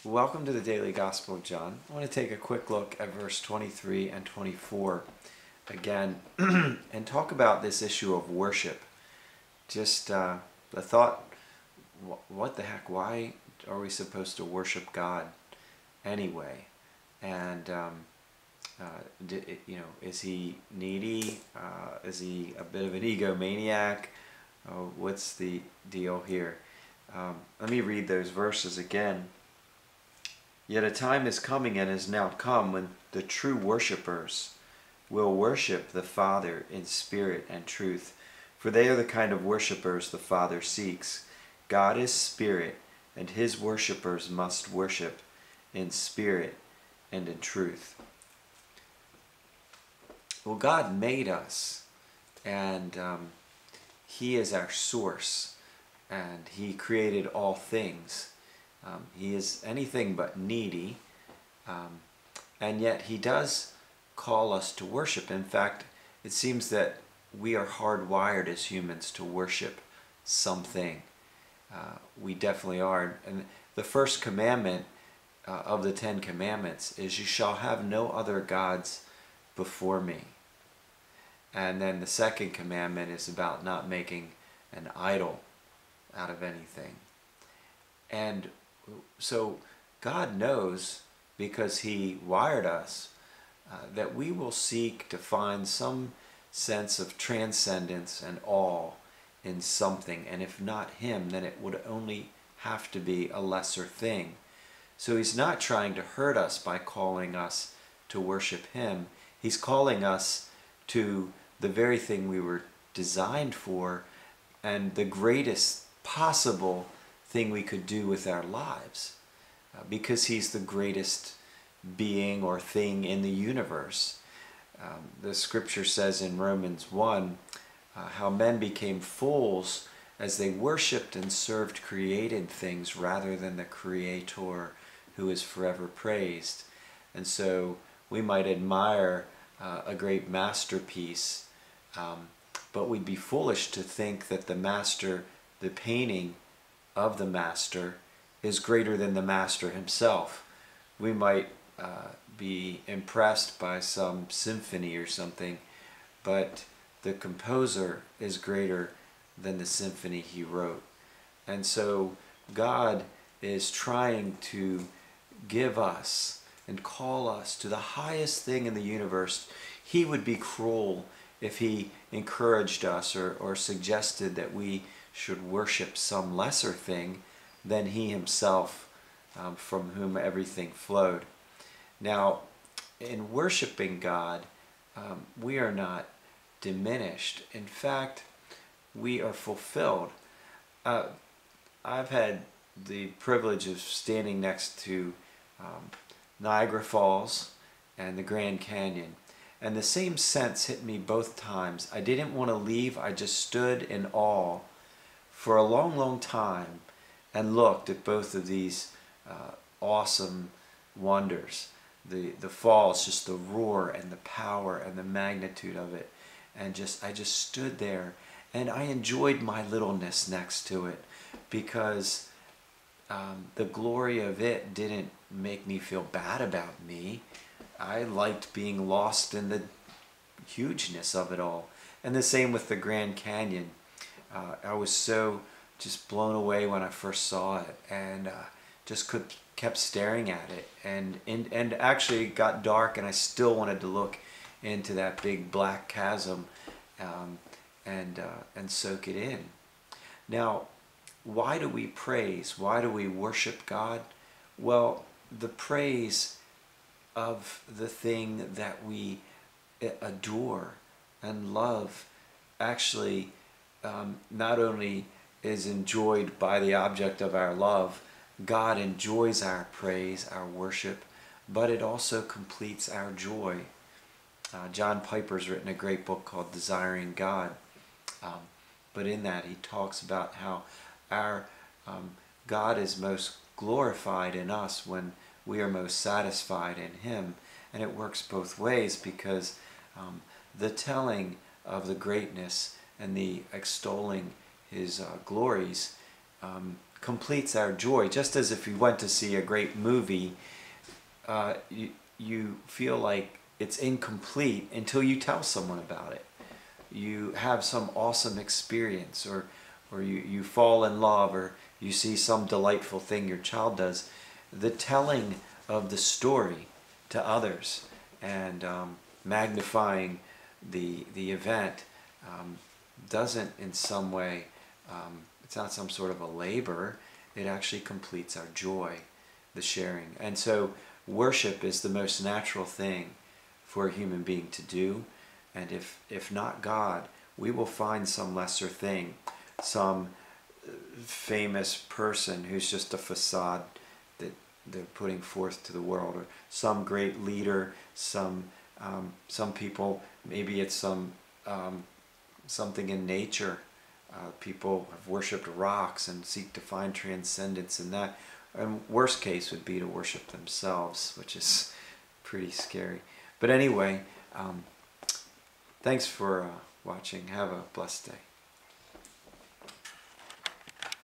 Welcome to the Daily Gospel of John. I want to take a quick look at verse 23 and 24 again and talk about this issue of worship. Just the thought, what the heck, why are we supposed to worship God anyway? And, is he needy? Is he a bit of an egomaniac? What's the deal here? Let me read those verses again. Yet a time is coming and has now come when the true worshipers will worship the Father in spirit and truth, for they are the kind of worshipers the Father seeks. God is spirit, and his worshipers must worship in spirit and in truth. Well, God made us, and he is our source, and he created all things. He is anything but needy, and yet he does call us to worship. In fact, it seems that we are hardwired as humans to worship something. We definitely are. And the first commandment of the 10 Commandments is, "You shall have no other gods before me." And then the second commandment is about not making an idol out of anything. And so God knows, because he wired us, that we will seek to find some sense of transcendence and awe in something. And if not him, then it would only have to be a lesser thing. So he's not trying to hurt us by calling us to worship him. He's calling us to the very thing we were designed for, and the greatest possible thing we could do with our lives, because he's the greatest being or thing in the universe. The scripture says in Romans 1 how men became fools as they worshipped and served created things rather than the Creator, who is forever praised. And so we might admire a great masterpiece, but we'd be foolish to think that the painting of the master is greater than the master himself. We might be impressed by some symphony or something, but the composer is greater than the symphony he wrote. And so God is trying to give us and call us to the highest thing in the universe. He would be cruel if he encouraged us or suggested that we should worship some lesser thing than he himself, from whom everything flowed. Now, in worshiping God, we are not diminished. In fact, we are fulfilled. I've had the privilege of standing next to Niagara Falls and the Grand Canyon, and the same sense hit me both times. I didn't want to leave. I just stood in awe for a long, long time and looked at both of these awesome wonders. The falls, just the roar and the power and the magnitude of it. And I just stood there, and I enjoyed my littleness next to it, because the glory of it didn't make me feel bad about me. I liked being lost in the hugeness of it all. And the same with the Grand Canyon. I was so just blown away when I first saw it, and just kept staring at it, and actually it got dark, and I still wanted to look into that big black chasm and soak it in. Now, why do we praise? Why do we worship God? Well, the praise of the thing that we adore and love actually not only is enjoyed by the object of our love, God enjoys our praise, our worship, but it also completes our joy. John Piper's written a great book called Desiring God, but in that he talks about how our God is most glorified in us when we are most satisfied in him. And it works both ways, because the telling of the greatness and the extolling his glories completes our joy. Just as if you went to see a great movie, you feel like it's incomplete until you tell someone about it. You have some awesome experience, or you fall in love, or you see some delightful thing your child does. The telling of the story to others and magnifying the event doesn't in some way, it's not some sort of a labor. It actually completes our joy, the sharing. And so worship is the most natural thing for a human being to do. And if not God, we will find some lesser thing, some famous person who's just a facade that they're putting forth to the world, or some great leader, some people, maybe it's something in nature. People have worshipped rocks and seek to find transcendence in that. And worst case would be to worship themselves, which is pretty scary. But anyway, thanks for watching. Have a blessed day.